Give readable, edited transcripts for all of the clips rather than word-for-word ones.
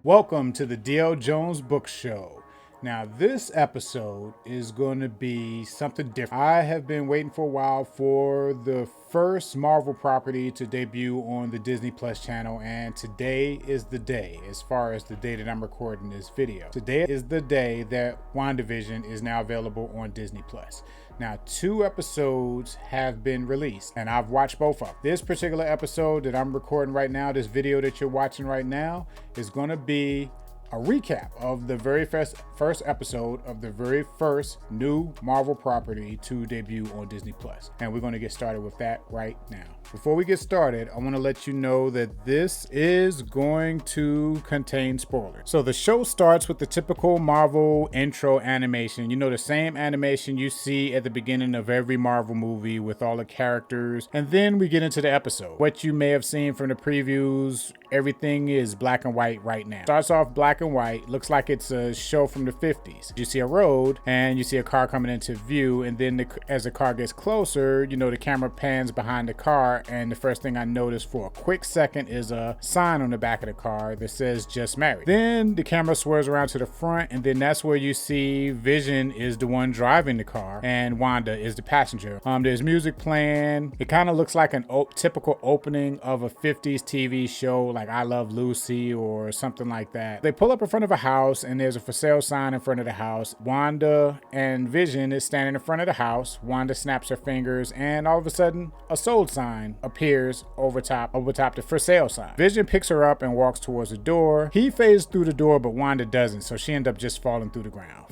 Welcome to the DLJonesBooks show. Now this episode is going to be something different. I have been waiting for a while for the first Marvel property to debut on the Disney Plus channel, and today is the day. As far as the day that I'm recording this video, today is the day that WandaVision is now available on Disney Plus. Now, 2 episodes have been released, and I've watched both of them. This particular episode that I'm recording right now, this video that you're watching right now, is going to be a recap of the very first episode of the very first new Marvel property to debut on Disney Plus. And we're going to get started with that right now. Before we get started, I want to let you know that this is going to contain spoilers. So the show starts with the typical Marvel intro animation. You know, the same animation you see at the beginning of every Marvel movie with all the characters. And then we get into the episode. What you may have seen from the previews, everything is black and white right now. Starts off black and white, looks like it's a show from the 50s. You see a road and you see a car coming into view, and then as the car gets closer, you know, the camera pans behind the car, and the first thing I noticed for a quick second is a sign on the back of the car that says just married. Then the camera swerves around to the front, and then that's where you see Vision is the one driving the car and Wanda is the passenger. There's music playing. It kind of looks like an typical opening of a 50s TV show like I Love Lucy or something like that. They pull up in front of a house and there's a for sale sign in front of the house. Wanda and Vision is standing in front of the house. Wanda snaps her fingers and all of a sudden a sold sign appears over top the for sale sign. Vision picks her up and walks towards the door. He fades through the door, but Wanda doesn't, so she ends up just falling to the ground.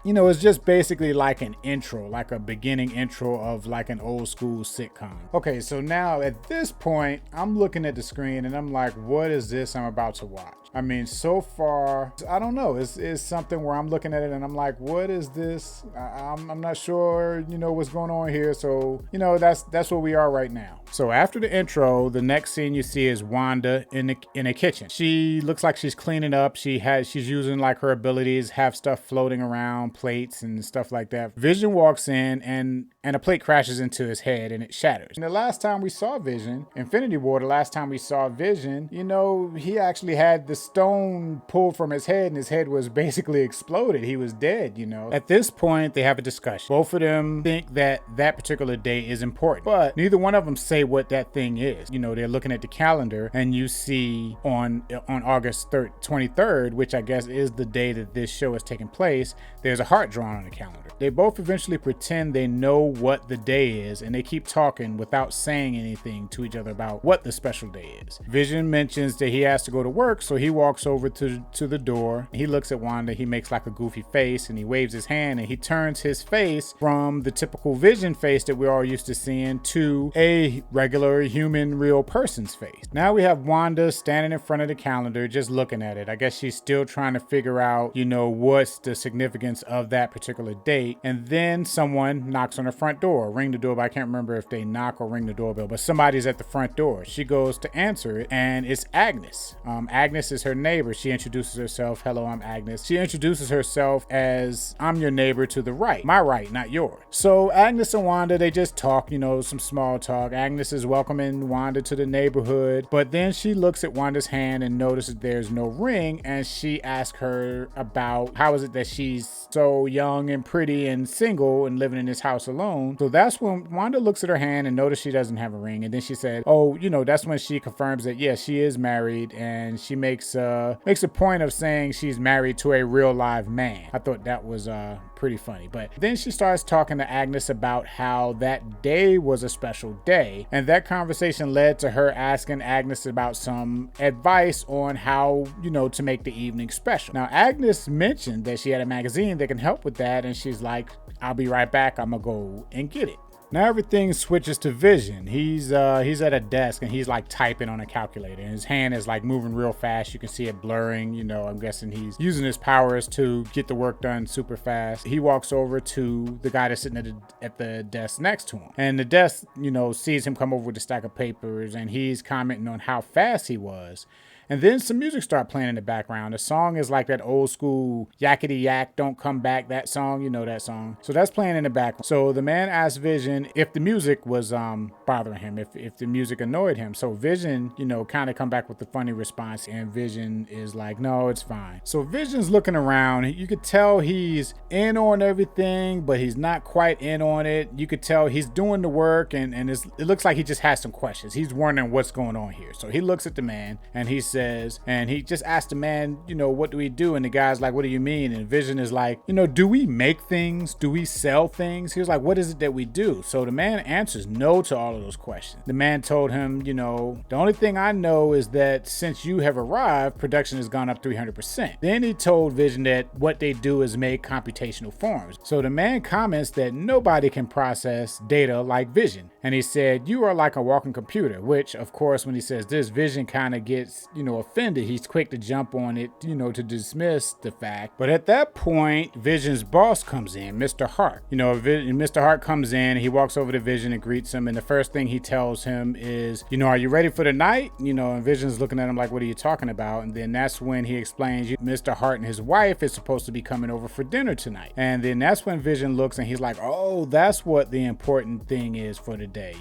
You know, it's just basically like an intro, like a beginning intro of like an old school sitcom. Okay, so now at this point, I'm looking at the screen and I'm like, what is this I'm about to watch? I mean, so far, I don't know. It's something where I'm looking at it and I'm like, what is this? I'm not sure, you know, what's going on here. So, you know, that's where we are right now. So after the intro, the next scene you see is Wanda in a kitchen. She looks like she's cleaning up. She's using like her abilities, have stuff floating around, plates and stuff like that. Vision walks in and a plate crashes into his head and it shatters. And the last time we saw Vision, Infinity War, you know, he actually had the stone pulled from his head and his head was basically exploded. He was dead, you know. At this point, they have a discussion. Both of them think that particular day is important, but neither one of them say what that thing is. You know, they're looking at the calendar and you see on August 23rd, which I guess is the day that this show is taking place, there's a heart drawn on the calendar. They both eventually pretend they know what the day is and they keep talking without saying anything to each other about what the special day is. Vision mentions that he has to go to work, so he walks over to the door. He looks at Wanda, he makes like a goofy face and he waves his hand and he turns his face from the typical Vision face that we're all used to seeing to a regular human real person's face. Now we have Wanda standing in front of the calendar just looking at it. I guess she's still trying to figure out, you know, what's the significance of that particular date. And then someone knocks on her front door, ring the doorbell. I can't remember if they knock or ring the doorbell, but somebody's at the front door. She goes to answer it and it's Agnes. Agnes is her neighbor. She introduces herself. Hello, I'm Agnes. She introduces herself as, I'm your neighbor to the right. My right, not yours. So Agnes and Wanda, they just talk, you know, some small talk. Agnes is welcoming Wanda to the neighborhood, but then she looks at Wanda's hand and notices there's no ring, and she asks her about how is it that she's so young and pretty and single and living in this house alone. So that's when Wanda looks at her hand and notices she doesn't have a ring, and then she said, oh, you know, that's when she confirms that yes, she is married, and she makes a point of saying she's married to a real live man. I thought that was pretty funny. But then she starts talking to Agnes about how that day was a special day, and that conversation led to her asking Agnes about some advice on how, you know, to make the evening special. Now Agnes mentioned that she had a magazine that can help with that, and she's like, I'll be right back, I'm gonna go and get it. Now everything switches to Vision. He's at a desk and he's like typing on a calculator and his hand is like moving real fast. You can see it blurring, you know, I'm guessing he's using his powers to get the work done super fast. He walks over to the guy that's sitting at the desk next to him. And the desk, you know, sees him come over with a stack of papers and he's commenting on how fast he was. And then some music start playing in the background. The song is like that old school yakety yak, don't come back, that song. You know that song. So that's playing in the background. So the man asked Vision if the music was bothering him, if the music annoyed him. So Vision, kind of come back with the funny response, and Vision is like, no, it's fine. So Vision's looking around. You could tell he's in on everything, but he's not quite in on it. You could tell he's doing the work, and it looks like he just has some questions. He's wondering what's going on here. So he looks at the man and he says, and he just asked the man, what do we do? And the guy's like, what do you mean? And Vision is like, do we make things? Do we sell things? He was like, what is it that we do? So the man answers no to all of those questions. The man told him, the only thing I know is that since you have arrived, production has gone up 300%. Then he told Vision that what they do is make computational forms. So the man comments that nobody can process data like Vision. And he said, you are like a walking computer, which of course, when he says this, Vision kind of gets, offended. He's quick to jump on it, to dismiss the fact. But at that point, Vision's boss comes in, Mr. Hart. Mr. Hart comes in, he walks over to Vision and greets him. And the first thing he tells him is, are you ready for the night? And Vision's looking at him like, what are you talking about? And then that's when he explains, Mr. Hart and his wife is supposed to be coming over for dinner tonight. And then that's when Vision looks and he's like, oh, that's what the important thing is for the day,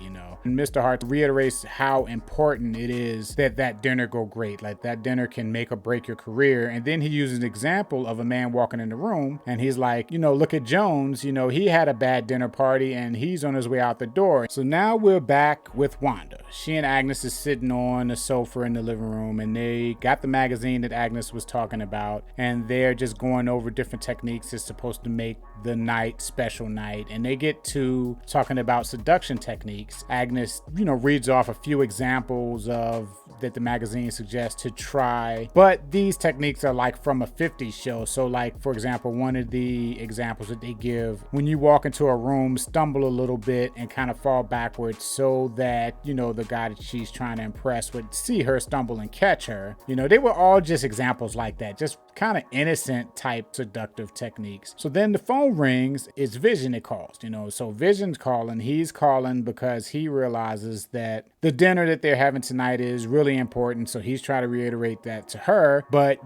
And Mr. Hart reiterates how important it is that dinner go great. Like that dinner can make or break your career. And then he uses an example of a man walking in the room and he's like, look at Jones, he had a bad dinner party and he's on his way out the door. So now we're back with Wanda. She and Agnes is sitting on the sofa in the living room and they got the magazine that Agnes was talking about and they're just going over different techniques that's supposed to make the night special night. And they get to talking about seduction techniques. Agnes, reads off a few examples of that the magazine suggests to try, but these techniques are like from a 50s show. So like, for example, one of the examples that they give, when you walk into a room, stumble a little bit and kind of fall backwards so that, the guy that she's trying to impress would see her stumble and catch her. They were all just examples like that, just kind of innocent type seductive techniques. So then the phone rings, it's Vision that calls, so Vision's calling, he's calling because he realizes that the dinner that they're having tonight is really important. So he's trying to reiterate that to her, but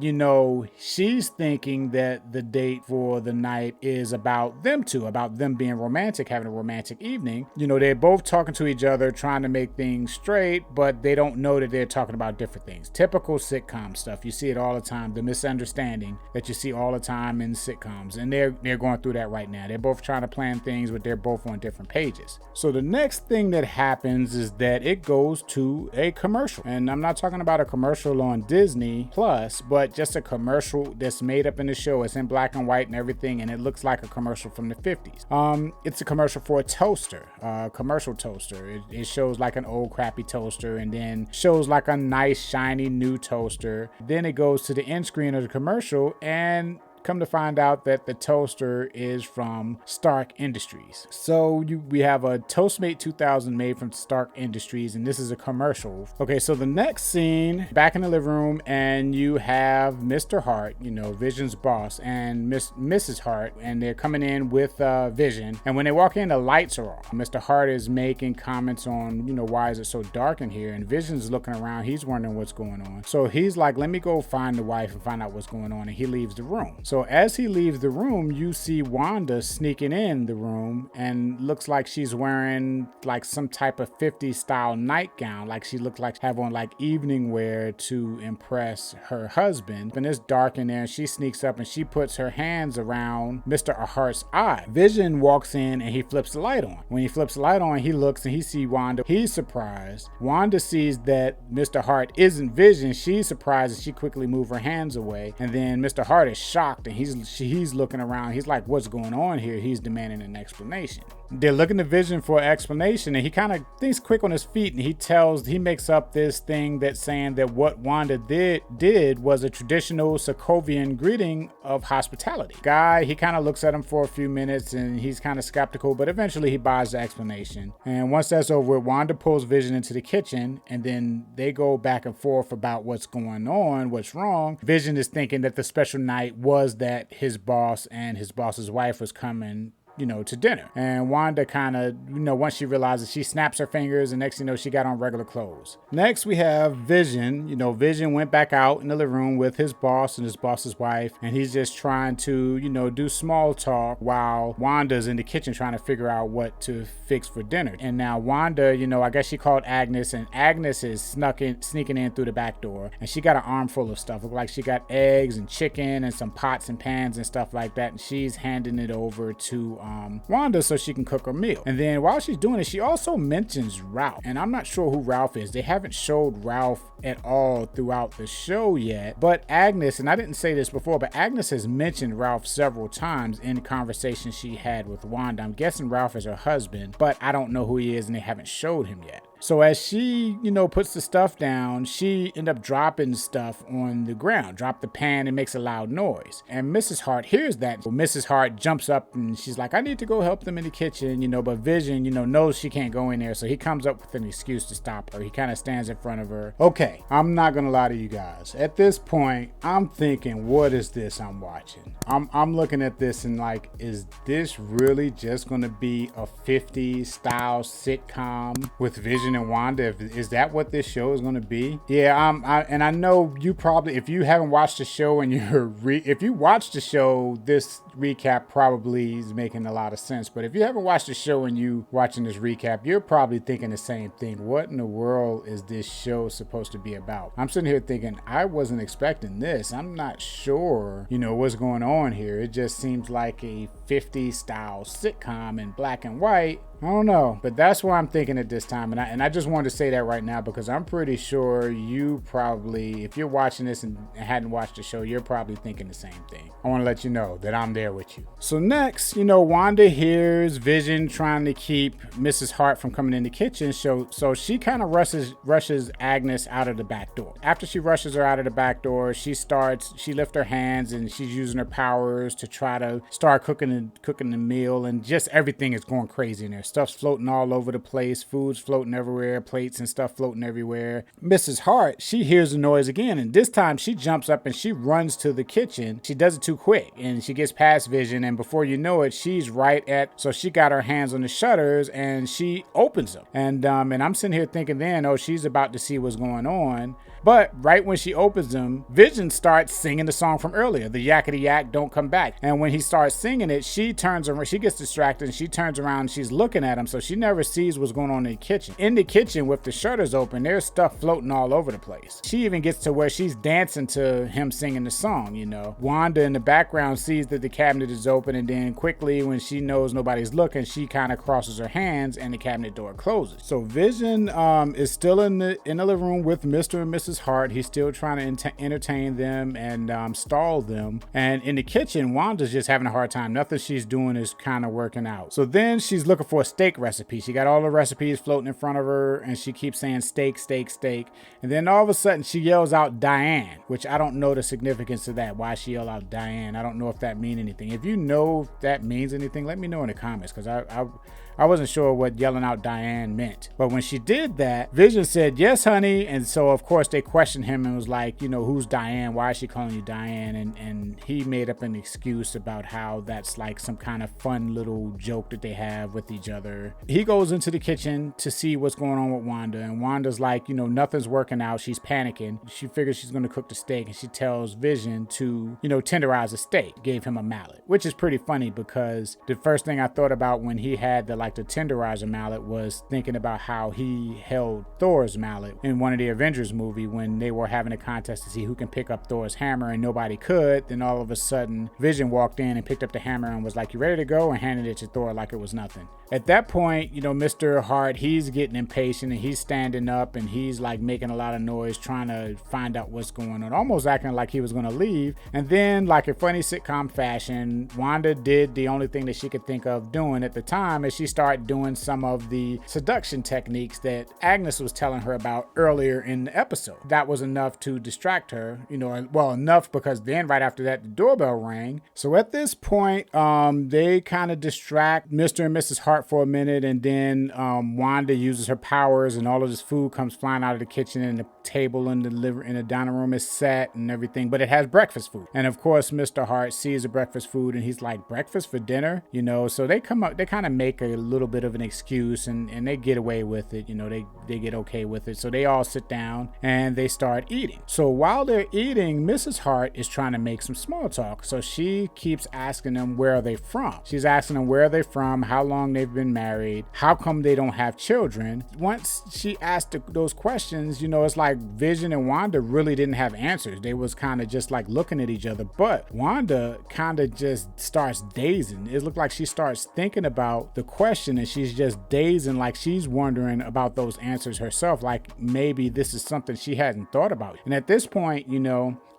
she's thinking that the date for the night is about them two, about them being romantic, having a romantic evening. They're both talking to each other, trying to make things straight, but they don't know that they're talking about different things. Typical sitcom stuff. You see it all the time, the misunderstanding that you see all the time in sitcoms, and they're going through that right now. They're both trying to plan things, but they're both on different pages. So the next thing that happens is that it goes to a commercial, and I'm not talking about a commercial on Disney Plus, but just a commercial that's made up in the show. It's in black and white and everything, and it looks like a commercial from the 50s. It's a commercial for a toaster, a commercial toaster. It shows like an old crappy toaster and then shows like a nice shiny new toaster. Then it goes to the end screen of the commercial and come to find out that the toaster is from Stark Industries. So we have a Toastmate 2000 made from Stark Industries, and this is a commercial. Okay, so the next scene, back in the living room, and you have Mr. Hart, Vision's boss, and Mrs. Hart, and they're coming in with Vision. And when they walk in, the lights are off. Mr. Hart is making comments on, why is it so dark in here? And Vision's looking around. He's wondering what's going on. So he's like, let me go find the wife and find out what's going on. And he leaves the room. So as he leaves the room, you see Wanda sneaking in the room and looks like she's wearing like some type of 50s style nightgown. Like she looks like have on like evening wear to impress her husband. And it's dark in there and she sneaks up and she puts her hands around Mr. Hart's eye. Vision walks in and he flips the light on. When he flips the light on, he looks and he sees Wanda. He's surprised. Wanda sees that Mr. Hart isn't Vision. She's surprised and she quickly moves her hands away. And then Mr. Hart is shocked and he's looking around. He's like, what's going on here? He's demanding an explanation. They're looking to Vision for an explanation, and he kind of thinks quick on his feet, and he makes up this thing that's saying that what Wanda did was a traditional Sokovian greeting of hospitality. Guy, he kind of looks at him for a few minutes, and he's kind of skeptical, but eventually he buys the explanation. And once that's over, Wanda pulls Vision into the kitchen, and then they go back and forth about what's going on, what's wrong. Vision is thinking that the special night was that his boss and his boss's wife was coming to dinner. And Wanda kind of, once she realizes, she snaps her fingers, and next thing you know, she got on regular clothes. Next, we have Vision. Vision went back out in the living room with his boss and his boss's wife, and he's just trying to, do small talk while Wanda's in the kitchen trying to figure out what to fix for dinner. And now Wanda, I guess she called Agnes, and Agnes is sneaking in through the back door, and she got an armful of stuff. Look like she got eggs and chicken and some pots and pans and stuff like that, and she's handing it over to Wanda so she can cook her meal. And then while she's doing it, she also mentions Ralph, and I'm not sure who Ralph is. They haven't showed Ralph at all throughout the show yet, but Agnes, and I didn't say this before, but Agnes has mentioned Ralph several times in conversations she had with Wanda. I'm guessing Ralph is her husband, but I don't know who he is, and they haven't showed him yet. So as she, puts the stuff down, she end up dropping stuff on the ground, drop the pan, and makes a loud noise. And Mrs. Hart hears that. So Mrs. Hart jumps up and she's like, I need to go help them in the kitchen, but Vision, knows she can't go in there. So he comes up with an excuse to stop her. He kind of stands in front of her. Okay, I'm not going to lie to you guys. At this point, I'm thinking, what is this I'm watching? I'm looking at this and like, is this really just going to be a 50s style sitcom with Vision and Wanda? Is that what this show is going to be? Yeah, and I know you probably, if you haven't watched the show and if you watched the show, this recap probably is making a lot of sense. But if you haven't watched the show and you watching this recap, you're probably thinking the same thing. What in the world is this show supposed to be about? I'm sitting here thinking, I wasn't expecting this. I'm not sure, what's going on here. It just seems like a 50s style sitcom in black and white. I don't know, but that's what I'm thinking at this time. And I just wanted to say that right now because I'm pretty sure you probably, if you're watching this and hadn't watched the show, you're probably thinking the same thing. I want to let you know that I'm there with you. So next, Wanda hears Vision trying to keep Mrs. Hart from coming in the kitchen. So she kind of rushes Agnes out of the back door. After she rushes her out of the back door, she lifts her hands and she's using her powers to try to start cooking the meal, and just everything is going crazy in there. Stuff's floating all over the place, food's floating everywhere, plates and stuff floating everywhere. Mrs. Hart, she hears the noise again, and this time she jumps up and she runs to the kitchen. She does it too quick, and she gets past Vision, and before you know it, she's so she got her hands on the shutters and she opens them. And I'm sitting here thinking then, she's about to see what's going on. But right when she opens them, Vision starts singing the song from earlier, the yakety yak, don't come back. And when he starts singing it, she turns around, she gets distracted, and she turns around and she's looking at him, so she never sees what's going on in the kitchen. In the kitchen with the shutters open, there's stuff floating all over the place. She even gets to where she's dancing to him singing the song, Wanda in the background sees that the cabinet is open, and then quickly, when she knows nobody's looking, she kind of crosses her hands and the cabinet door closes. So Vision is still in the living room with Mr. and Mrs. Hart. He's still trying to entertain them and stall them. And in the kitchen, Wanda's just having a hard time. Nothing she's doing is kind of working out. So then she's looking for a steak recipe. She got all the recipes floating in front of her, and she keeps saying steak, steak, steak. And then all of a sudden she yells out Diane, which I don't know the significance of that. Why she yelled out Diane? I don't know if that means anything. If you know if that means anything, let me know in the comments, because I wasn't sure what yelling out Diane meant. But when she did that, Vision said, yes, honey. And so, of course, they questioned him and was like, who's Diane? Why is she calling you Diane? And he made up an excuse about how that's like some kind of fun little joke that they have with each other. He goes into the kitchen to see what's going on with Wanda. And Wanda's like, nothing's working out. She's panicking. She figures she's going to cook the steak. And she tells Vision to, tenderize a steak. Gave him a mallet, which is pretty funny because the first thing I thought about when he had the tenderizer mallet was thinking about how he held Thor's mallet in one of the Avengers movie when they were having a contest to see who can pick up Thor's hammer, and nobody could. Then all of a sudden Vision walked in and picked up the hammer and was like, you ready to go? And handed it to Thor like it was nothing. At that point, Mr. Hart, he's getting impatient and he's standing up and he's like making a lot of noise trying to find out what's going on, almost acting like he was going to leave. And then, like a funny sitcom fashion, Wanda did the only thing that she could think of doing at the time, as she started doing some of the seduction techniques that Agnes was telling her about earlier in the episode. That was enough to distract her, enough because then right after that, the doorbell rang. So at this point, they kind of distract Mr. and Mrs. Hart Hart for a minute, and then Wanda uses her powers, and all of this food comes flying out of the kitchen, and the table in the dining room is set and everything, but it has breakfast food. And of course, Mr. Hart sees the breakfast food, and he's like, breakfast for dinner? So they come up, they kind of make a little bit of an excuse, and they get away with it. They get okay with it. So they all sit down and they start eating. So while they're eating, Mrs. Hart is trying to make some small talk. So she keeps asking them, where are they from? She's asking them where are they from, how long they've been married, how come they don't have children. Once she asked those questions, it's like Vision and Wanda really didn't have answers. They was kind of just like looking at each other. But Wanda kind of just starts dazing. It looked like she starts thinking about the question, and she's just dazing, like she's wondering about those answers herself, like maybe this is something she hadn't thought about. And at this point,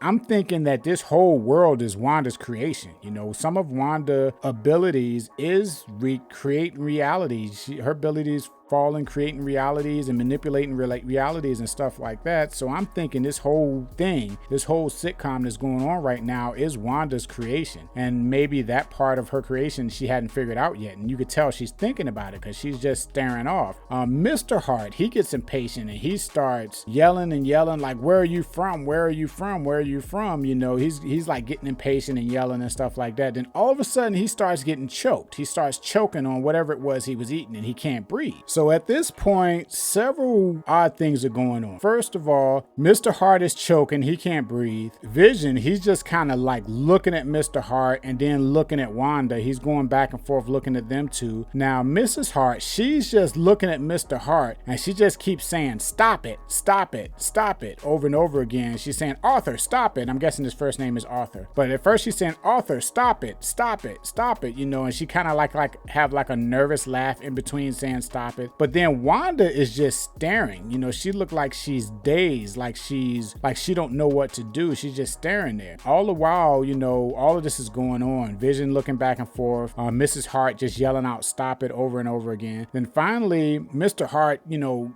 I'm thinking that this whole world is Wanda's creation. Some of Wanda's abilities is creating realities. Her abilities fall in creating realities and manipulating realities and stuff like that. So I'm thinking this whole thing, this whole sitcom that's going on right now is Wanda's creation. And maybe that part of her creation she hadn't figured out yet. And you could tell she's thinking about it because she's just staring off. Mr. Hart, he gets impatient and he starts yelling like, where are you from? Where are you from? Where are you from? He's like getting impatient and yelling and stuff like that. Then all of a sudden he starts getting choked. He starts choking on whatever it was he was eating, and he can't breathe. So at this point, several odd things are going on. First of all, Mr. Hart is choking. He can't breathe. Vision, he's just kind of like looking at Mr. Hart and then looking at Wanda. He's going back and forth looking at them two. Now, Mrs. Hart, she's just looking at Mr. Hart, and she just keeps saying, stop it, stop it, stop it, over and over again. She's saying, Arthur, stop it. I'm guessing his first name is Arthur. But at first she's saying, Arthur, stop it, stop it, stop it, and she kind of like have like a nervous laugh in between saying stop it. But then Wanda is just staring. She looked like she's dazed, like she don't know what to do. She's just staring there. All the while, all of this is going on. Vision looking back and forth. Mrs. Hart just yelling out, stop it, over and over again. Then finally, Mr. Hart,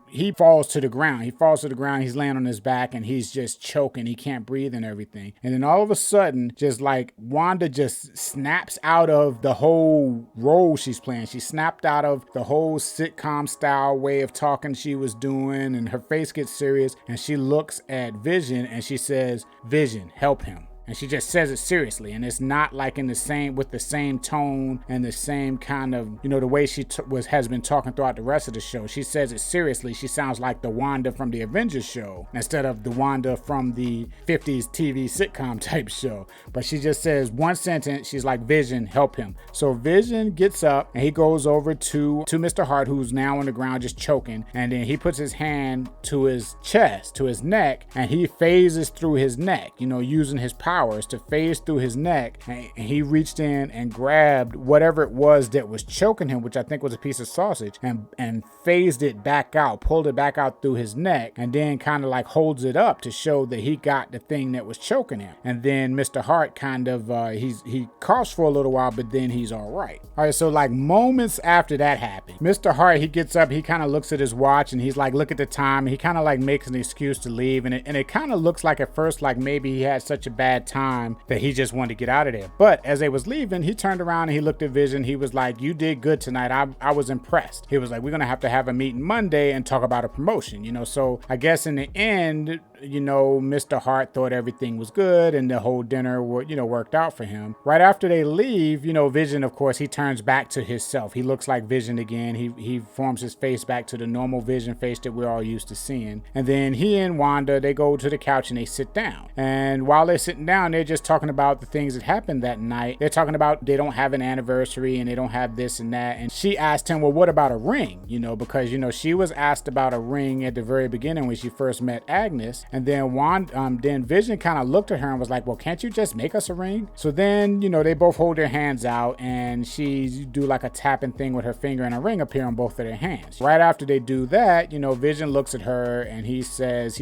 he falls to the ground. He's laying on his back and he's just choking. He can't breathe and everything. And then all of a sudden, just like Wanda just snaps out of the whole role she's playing. She snapped out of the whole sitcom style way of talking she was doing, and her face gets serious, and she looks at Vision and she says, Vision, help him. And she just says it seriously, and it's not like with the same tone and the same kind of, the way she has been talking throughout the rest of the show. She says it seriously. She sounds like the Wanda from the Avengers show instead of the Wanda from the 50s TV sitcom type show. But she just says one sentence. She's like, Vision, help him. So Vision gets up and he goes over to Mr. Hart, who's now on the ground just choking, and then he puts his hand to his chest, to his neck, and he phases through his neck, using his power to phase through his neck, and he reached in and grabbed whatever it was that was choking him, which I think was a piece of sausage, and phased it back out, pulled it back out through his neck, and then kind of like holds it up to show that he got the thing that was choking him. And then Mr. Hart kind of he coughs for a little while, but then he's all right. So like moments after that happened, Mr. Hart, he gets up, he kind of looks at his watch, and he's like, look at the time, and he kind of like makes an excuse to leave, and it kind of looks like at first like maybe he had such a bad time that he just wanted to get out of there. But as they was leaving, he turned around and he looked at Vision. He was like, you did good tonight. I was impressed. He was like, we're gonna have a meeting Monday and talk about a promotion, so I guess in the end, Mr. Hart thought everything was good and the whole dinner worked out for him. Right after they leave, Vision, of course, he turns back to himself. He looks like Vision again. He forms his face back to the normal Vision face that we're all used to seeing. And then he and Wanda, they go to the couch and they sit down. And while they're sitting down, they're just talking about the things that happened that night. They're talking about they don't have an anniversary and they don't have this and that. And she asked him, well, what about a ring? Because, she was asked about a ring at the very beginning when she first met Agnes. And then then Vision kind of looked at her and was like, well, can't you just make us a ring? So then, they both hold their hands out and she do like a tapping thing with her finger and a ring appear on both of their hands. Right after they do that, Vision looks at her and he says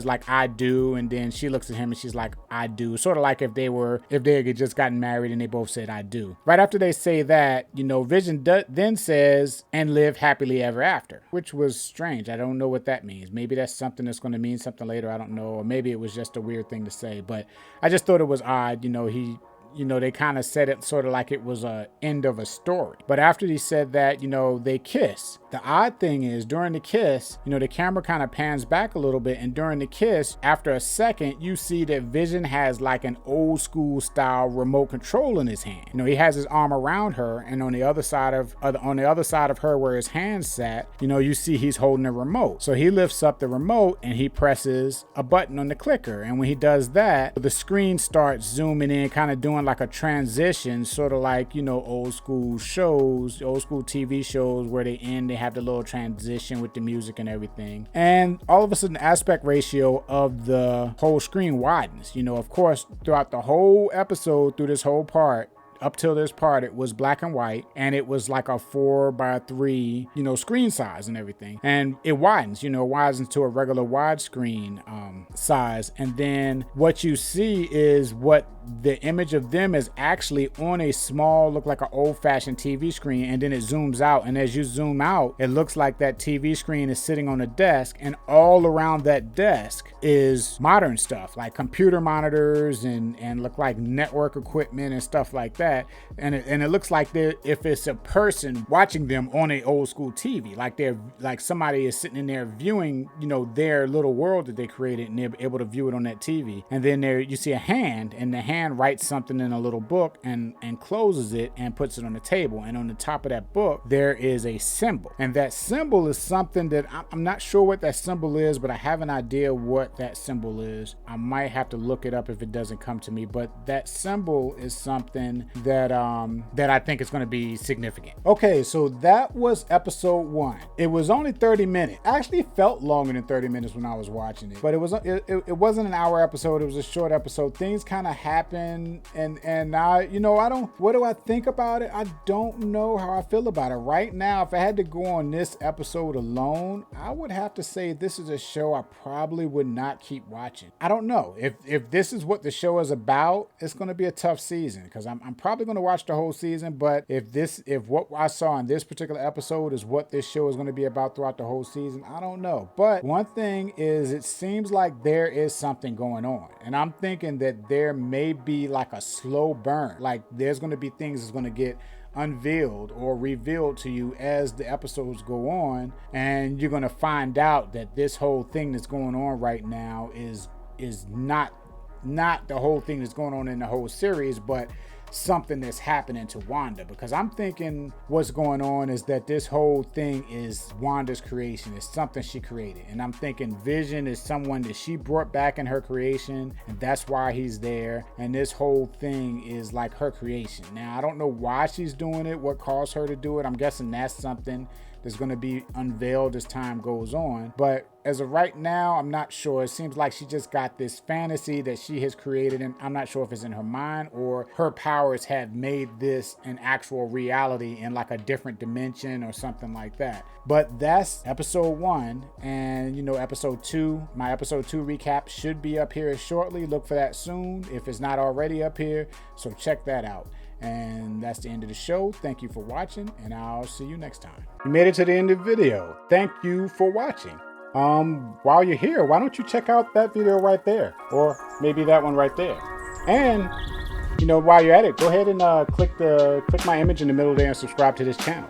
like, I do. And then she looks at him and she's like, I do. Sort of like if they had just gotten married and they both said, I do. Right after they say that, Vision then says, and live happily ever after, which was strange. I don't know what that means. Maybe that's something that's going to mean something later. I don't know. Or maybe it was just a weird thing to say, but I just thought it was odd. they kind of said it sort of like it was a end of a story. But after he said that, they kiss. The odd thing is during the kiss, the camera kind of pans back a little bit, and during the kiss, after a second, you see that Vision has like an old school style remote control in his hand. He has his arm around her, and on the other side of her where his hand sat, you see he's holding a remote. So he lifts up the remote and he presses a button on the clicker, and when he does that, the screen starts zooming in, kind of doing like a transition, sort of like old school TV shows where they have the little transition with the music and everything. And all of a sudden, the aspect ratio of the whole screen widens. Of course, throughout the whole episode, through this whole part, up till this part, it was black and white, and it was like a 4:3, screen size and everything. And it widens, widens to a regular widescreen size. And then what you see is what the image of them is actually on a small, look like an old-fashioned TV screen, and then it zooms out. And as you zoom out, it looks like that TV screen is sitting on a desk, and all around that desk is modern stuff like computer monitors and look like network equipment and stuff like that. And it looks like if it's a person watching them on a old school TV, like somebody is sitting in there viewing, their little world that they created, and they're able to view it on that TV. And then there you see a hand, and the hand writes something in a little book and closes it and puts it on the table. And on the top of that book, there is a symbol. And that symbol is something that I'm not sure what that symbol is, but I have an idea what that symbol is. I might have to look it up if it doesn't come to me, but that symbol is something that I think is going to be significant. Okay, so that was episode 1. It was only 30 minutes. Actually, it felt longer than 30 minutes when I was watching it, but it wasn't an hour episode. It was a short episode. Things kind of happen, and I what do I think about it? I don't know how I feel about it right now. If I had to go on this episode alone, I would have to say this is a show I probably would not keep watching. I don't know if this is what the show is about. It's going to be a tough season, because I'm probably going to watch the whole season. But if what I saw in this particular episode is what this show is going to be about throughout the whole season, I don't know. But one thing is, it seems like there is something going on, and I'm thinking that there may be like a slow burn. Like there's going to be things that's going to get unveiled or revealed to you as the episodes go on, and you're going to find out that this whole thing that's going on right now is not the whole thing that's going on in the whole series, but something that's happening to Wanda. Because I'm thinking what's going on is that this whole thing is Wanda's creation. It's something she created, and I'm thinking Vision is someone that she brought back in her creation, and that's why he's there, and this whole thing is like her creation. Now, I don't know why she's doing it, what caused her to do it. I'm guessing that's something that's going to be unveiled as time goes on, but as of right now, I'm not sure. It seems like she just got this fantasy that she has created, and I'm not sure if it's in her mind or her powers have made this an actual reality in like a different dimension or something like that. But that's episode 1, and episode 2, my episode 2 recap should be up here shortly. Look for that soon if it's not already up here, so check that out. And that's the end of the show. Thank you for watching, and I'll see you next time. You made it to the end of the video. Thank you for watching. While you're here, why don't you check out that video right there, or maybe that one right there. And while you're at it, go ahead and click my image in the middle there and subscribe to this channel.